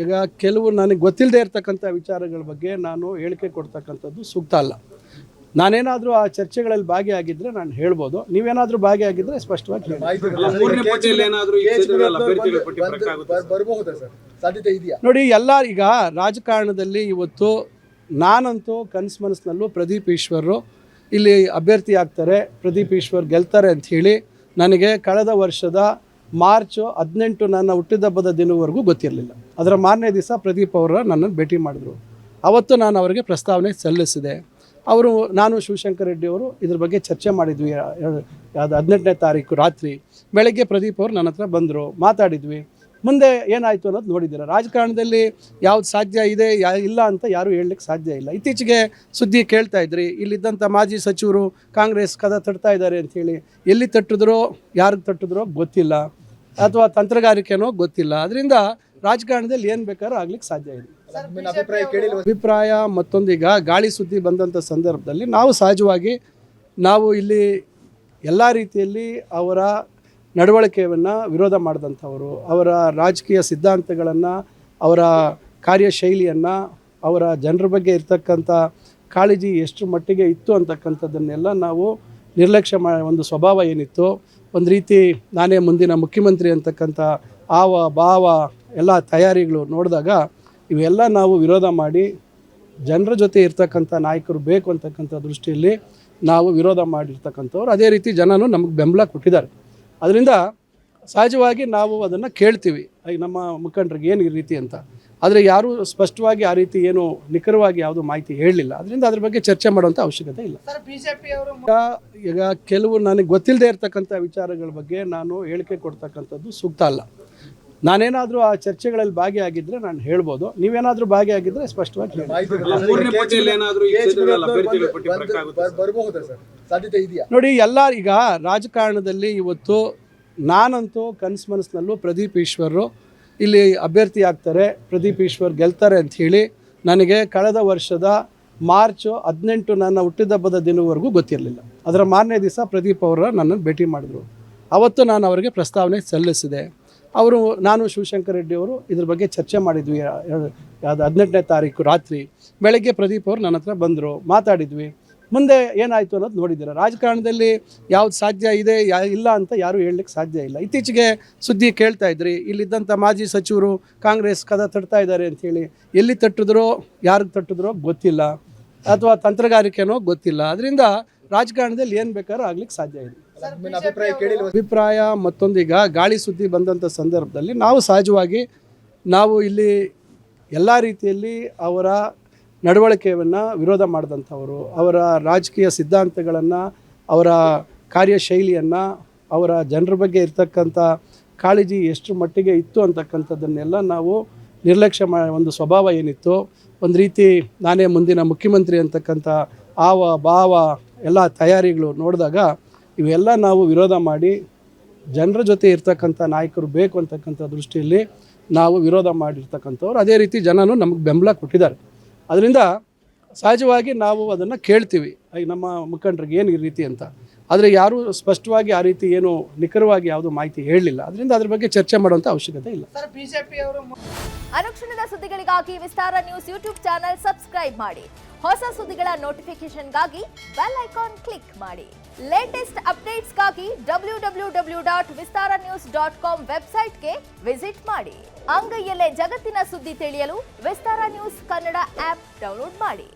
ಈಗ ಕೆಲವು ನನಗೆ ಗೊತ್ತಿಲ್ಲದೆ ಇರತಕ್ಕಂಥ ವಿಚಾರಗಳ ಬಗ್ಗೆ ನಾನು ಹೇಳಿಕೆ ಕೊಡ್ತಕ್ಕಂಥದ್ದು ಸೂಕ್ತ ಅಲ್ಲ. ನಾನೇನಾದರೂ ಆ ಚರ್ಚೆಗಳಲ್ಲಿ ಭಾಗಿಯಾಗಿದ್ದರೆ ನಾನು ಹೇಳ್ಬೋದು. ನೀವೇನಾದರೂ ಭಾಗಿಯಾಗಿದ್ದರೆ ಸ್ಪಷ್ಟವಾಗಿ ಹೇಳಿ. ನೋಡಿ, ಎಲ್ಲ ಈಗ ರಾಜಕಾರಣದಲ್ಲಿ ಇವತ್ತು ನಾನಂತೂ ಕನಸು ಮನಸ್ಸಿನಲ್ಲೂ ಪ್ರದೀಪ್ ಈಶ್ವರ್ ಇಲ್ಲಿ ಅಭ್ಯರ್ಥಿ ಆಗ್ತಾರೆ, ಪ್ರದೀಪ್ ಈಶ್ವರ್ ಗೆಲ್ತಾರೆ ಅಂತ ಹೇಳಿ ನನಗೆ ಕಳೆದ ವರ್ಷದ ಮಾರ್ಚ್ 18 ನನ್ನ ಹುಟ್ಟಿದಬ್ಬದ ದಿನವರೆಗೂ ಗೊತ್ತಿರಲಿಲ್ಲ. ಅದರ ಮಾರನೇ ದಿವಸ ಪ್ರದೀಪ್ ಅವರು ನನ್ನನ್ನು ಭೇಟಿ ಮಾಡಿದ್ರು. ಅವತ್ತು ನಾನು ಅವರಿಗೆ ಪ್ರಸ್ತಾವನೆ ಸಲ್ಲಿಸಿದೆ. ನಾನು ಶಿವಶಂಕರ್ ರೆಡ್ಡಿ ಅವರು ಇದ್ರ ಬಗ್ಗೆ ಚರ್ಚೆ ಮಾಡಿದ್ವಿ. 18ನೇ ತಾರೀಕು ರಾತ್ರಿ ಬೆಳಗ್ಗೆ ಪ್ರದೀಪ್ ಅವರು ನನ್ನ ಹತ್ರ ಬಂದರು, ಮಾತಾಡಿದ್ವಿ. ಮುಂದೆ ಏನಾಯಿತು ಅನ್ನೋದು ನೋಡಿದ್ದೀರ. ರಾಜಕಾರಣದಲ್ಲಿ ಯಾವ್ದು ಸಾಧ್ಯ ಇದೆ ಇಲ್ಲ ಅಂತ ಯಾರೂ ಹೇಳಲಿಕ್ಕೆ ಸಾಧ್ಯ ಇಲ್ಲ. ಇತ್ತೀಚೆಗೆ ಸುದ್ದಿ ಕೇಳ್ತಾ ಇದ್ರಿ, ಇಲ್ಲಿದ್ದಂಥ ಮಾಜಿ ಸಚಿವರು ಕಾಂಗ್ರೆಸ್ ಕದ ತಟ್ತಾ ಇದ್ದಾರೆ ಅಂಥೇಳಿ. ಎಲ್ಲಿ ತಟ್ಟಿದ್ರೋ ಯಾರಿಗೆ ತಟ್ಟಿದ್ರೋ ಗೊತ್ತಿಲ್ಲ, ಅಥವಾ ತಂತ್ರಗಾರಿಕೆನೋ ಗೊತ್ತಿಲ್ಲ. ಅದರಿಂದ ರಾಜಕಾರಣದಲ್ಲಿ ಏನು ಬೇಕಾದ್ರೂ ಆಗ್ಲಿಕ್ಕೆ ಸಾಧ್ಯ ಇದೆ. ಅಭಿಪ್ರಾಯ ಮತ್ತೊಂದೀಗ ಗಾಳಿ ಸುದ್ದಿ ಬಂದಂಥ ಸಂದರ್ಭದಲ್ಲಿ ನಾವು ಸಹಜವಾಗಿ ಇಲ್ಲಿ ಎಲ್ಲ ರೀತಿಯಲ್ಲಿ ಅವರ ನಡವಳಿಕೆಯನ್ನು ವಿರೋಧ ಮಾಡಿದಂಥವರು, ಅವರ ರಾಜಕೀಯ ಸಿದ್ಧಾಂತಗಳನ್ನು, ಅವರ ಕಾರ್ಯಶೈಲಿಯನ್ನು, ಅವರ ಜನರ ಬಗ್ಗೆ ಇರ್ತಕ್ಕಂಥ ಕಾಳಜಿ ಎಷ್ಟು ಮಟ್ಟಿಗೆ ಇತ್ತು ಅಂತಕ್ಕಂಥದ್ದನ್ನೆಲ್ಲ ನಾವು ನಿರ್ಲಕ್ಷ್ಯ ಒಂದು ಸ್ವಭಾವ ಏನಿತ್ತು, ಒಂದು ರೀತಿ ನಾನೇ ಮುಂದಿನ ಮುಖ್ಯಮಂತ್ರಿ ಅಂತಕ್ಕಂಥ ಆವ ಭಾವ ಎಲ್ಲ ತಯಾರಿಗಳು ನೋಡಿದಾಗ ಇವೆಲ್ಲ ನಾವು ವಿರೋಧ ಮಾಡಿ ಜನರ ಜೊತೆ ಇರ್ತಕ್ಕಂಥ ನಾಯಕರು ಬೇಕು ಅಂತಕ್ಕಂಥ ದೃಷ್ಟಿಯಲ್ಲಿ ನಾವು ವಿರೋಧ ಮಾಡಿರ್ತಕ್ಕಂಥವ್ರು. ಅದೇ ರೀತಿ ಜನನೂ ನಮಗೆ ಬೆಂಬಲ ಕೊಟ್ಟಿದ್ದಾರೆ. ಅದರಿಂದ ಸಹಜವಾಗಿ ನಾವು ಅದನ್ನು ಕೇಳ್ತೀವಿ, ನಮ್ಮ ಮುಖಂಡರಿಗೆ ಏನು ಈ ರೀತಿ ಅಂತ. ಆದರೆ ಯಾರೂ ಸ್ಪಷ್ಟವಾಗಿ ಆ ರೀತಿ ಏನು ನಿಖರವಾಗಿ ಯಾವುದು ಮಾಹಿತಿ ಹೇಳಲಿಲ್ಲ. ಅದರಿಂದ ಅದ್ರ ಬಗ್ಗೆ ಚರ್ಚೆ ಮಾಡುವಂಥ ಅವಶ್ಯಕತೆ ಇಲ್ಲ. ಈಗ ಕೆಲವು ನನಗೆ ಗೊತ್ತಿಲ್ಲದೆ ಇರತಕ್ಕಂಥ ವಿಚಾರಗಳ ಬಗ್ಗೆ ನಾನು ಹೇಳಿಕೆ ಕೊಡ್ತಕ್ಕಂಥದ್ದು ಸೂಕ್ತ ಅಲ್ಲ. ನಾನೇನಾದರೂ ಆ ಚರ್ಚೆಗಳಲ್ಲಿ ಭಾಗಿಯಾಗಿದ್ದರೆ ನಾನು ಹೇಳ್ಬೋದು. ನೀವೇನಾದರೂ ಭಾಗಿಯಾಗಿದ್ದರೆ ಸ್ಪಷ್ಟವಾಗಿ ಹೇಳಿ. ನೋಡಿ, ಎಲ್ಲ ಈಗ ರಾಜಕಾರಣದಲ್ಲಿ ಇವತ್ತು ನಾನಂತೂ ಕನಸು ಮನಸ್ಸಿನಲ್ಲೂ ಪ್ರದೀಪ್ ಈಶ್ವರ್ ಇಲ್ಲಿ ಅಭ್ಯರ್ಥಿ ಆಗ್ತಾರೆ, ಪ್ರದೀಪ್ ಈಶ್ವರ್ ಗೆಲ್ತಾರೆ ಅಂತ ಹೇಳಿ ನನಗೆ ಕಳೆದ ವರ್ಷದ ಮಾರ್ಚ್ 18 ನನ್ನ ಹುಟ್ಟಿದಬ್ಬದ ದಿನವರೆಗೂ ಗೊತ್ತಿರಲಿಲ್ಲ. ಅದರ ಮಾರನೇ ದಿವಸ ಪ್ರದೀಪ್ ಅವರು ನನ್ನನ್ನು ಭೇಟಿ ಮಾಡಿದ್ರು. ಅವತ್ತು ನಾನು ಅವರಿಗೆ ಪ್ರಸ್ತಾವನೆ ಸಲ್ಲಿಸಿದೆ. ನಾನು ಶಿವಶಂಕರ್ ರೆಡ್ಡಿ ಅವರು ಇದ್ರ ಬಗ್ಗೆ ಚರ್ಚೆ ಮಾಡಿದ್ವಿ. 18ನೇ ತಾರೀಕು ರಾತ್ರಿ ಬೆಳಗ್ಗೆ ಪ್ರದೀಪ್ ಅವರು ನನ್ನ ಹತ್ರ ಬಂದರು, ಮಾತಾಡಿದ್ವಿ. ಮುಂದೆ ಏನಾಯಿತು ಅನ್ನೋದು ನೋಡಿದ್ದೀರ. ರಾಜಕಾರಣದಲ್ಲಿ ಯಾವ್ದು ಸಾಧ್ಯ ಇದೆ ಇಲ್ಲ ಅಂತ ಯಾರೂ ಹೇಳಲಿಕ್ಕೆ ಸಾಧ್ಯ ಇಲ್ಲ. ಇತ್ತೀಚೆಗೆ ಸುದ್ದಿ ಕೇಳ್ತಾ ಇದ್ರಿ, ಇಲ್ಲಿದ್ದಂಥ ಮಾಜಿ ಸಚಿವರು ಕಾಂಗ್ರೆಸ್ ಕದ ತಟ್ತಾ ಇದ್ದಾರೆ ಅಂಥೇಳಿ. ಎಲ್ಲಿ ತಟ್ಟಿದ್ರೋ ಯಾರಿಗೆ ತಟ್ಟಿದ್ರೋ ಗೊತ್ತಿಲ್ಲ, ಅಥವಾ ತಂತ್ರಗಾರಿಕೆನೋ ಗೊತ್ತಿಲ್ಲ. ಅದರಿಂದ ರಾಜಕಾರಣದಲ್ಲಿ ಏನು ಬೇಕಾದ್ರೂ ಆಗ್ಲಿಕ್ಕೆ ಸಾಧ್ಯ ಇದೆ. ಅಭಿಪ್ರಾಯ ಮತ್ತೊಂದೀಗ ಗಾಳಿ ಸುದ್ದಿ ಬಂದಂಥ ಸಂದರ್ಭದಲ್ಲಿ ನಾವು ಸಹಜವಾಗಿ ಇಲ್ಲಿ ಎಲ್ಲ ರೀತಿಯಲ್ಲಿ ಅವರ ನಡವಳಿಕೆಯನ್ನು ವಿರೋಧ ಮಾಡಿದಂಥವರು, ಅವರ ರಾಜಕೀಯ ಸಿದ್ಧಾಂತಗಳನ್ನು, ಅವರ ಕಾರ್ಯಶೈಲಿಯನ್ನು, ಅವರ ಜನರ ಬಗ್ಗೆ ಇರ್ತಕ್ಕಂಥ ಕಾಳಜಿ ಎಷ್ಟು ಮಟ್ಟಿಗೆ ಇತ್ತು ಅಂತಕ್ಕಂಥದ್ದನ್ನೆಲ್ಲ ನಾವು ನಿರ್ಲಕ್ಷ್ಯ ಒಂದು ಸ್ವಭಾವ ಏನಿತ್ತು, ಒಂದು ರೀತಿ ನಾನೇ ಮುಂದಿನ ಮುಖ್ಯಮಂತ್ರಿ ಅಂತಕ್ಕಂಥ ಆವ ಭಾವ ಎಲ್ಲ ತಯಾರಿಗಳು ನೋಡಿದಾಗ ಇವೆಲ್ಲ ನಾವು ವಿರೋಧ ಮಾಡಿ ಜನರ ಜೊತೆ ಇರ್ತಕ್ಕಂಥ ನಾಯಕರು ಬೇಕು ಅಂತಕ್ಕಂಥ ದೃಷ್ಟಿಯಲ್ಲಿ ನಾವು ವಿರೋಧ ಮಾಡಿರ್ತಕ್ಕಂಥವ್ರು. ಅದೇ ರೀತಿ ಜನನೂ ನಮಗೆ ಬೆಂಬಲ ಕೊಟ್ಟಿದ್ದಾರೆ. ಅದರಿಂದ ಸಹಜವಾಗಿ ನಾವು ಅದನ್ನು ಕೇಳ್ತೀವಿ, ನಮ್ಮ ಮುಖಂಡರಿಗೆ ಏನು ಈ ರೀತಿ ಅಂತ. ಆದರೆ ಯಾರೂ ಸ್ಪಷ್ಟವಾಗಿ ಆ ರೀತಿ ಏನು ನಿಖರವಾಗಿ ಯಾವುದು ಮಾಹಿತಿ ಹೇಳಲಿಲ್ಲ. ಅದರಿಂದ ಅದ್ರ ಬಗ್ಗೆ ಚರ್ಚೆ ಮಾಡುವಂಥ ಅವಶ್ಯಕತೆ ಇಲ್ಲ. ಅನುಕ್ಷಣದ ಸುದ್ದಿಗಳಿಗಾಗಿ ವಿಸ್ತಾರ ನ್ಯೂಸ್ ಯೂಟ್ಯೂಬ್ ಚಾನೆಲ್ ಸಬ್ಸ್ಕ್ರೈಬ್ ಮಾಡಿ. ಹೊಸ ಸುದ್ದಿಗಳ ನೋಟಿಫಿಕೇಶನ್ಗಾಗಿ ಬೆಲ್ ಐಕಾನ್ ಕ್ಲಿಕ್ ಮಾಡಿ. ಲೇಟೆಸ್ಟ್ ಅಪ್ಡೇಟ್ಸ್ಗಾಗಿ www.vistaranews.com ವೆಬ್ಸೈಟ್ಗೆ ವಿಸಿಟ್ ಮಾಡಿ. ಅಂಗೈಯಲ್ಲೇ ಜಗತ್ತಿನ ಸುದ್ದಿ ತಿಳಿಯಲು ವಿಸ್ತಾರ ನ್ಯೂಸ್ ಕನ್ನಡ ಆಪ್ ಡೌನ್ಲೋಡ್ ಮಾಡಿ.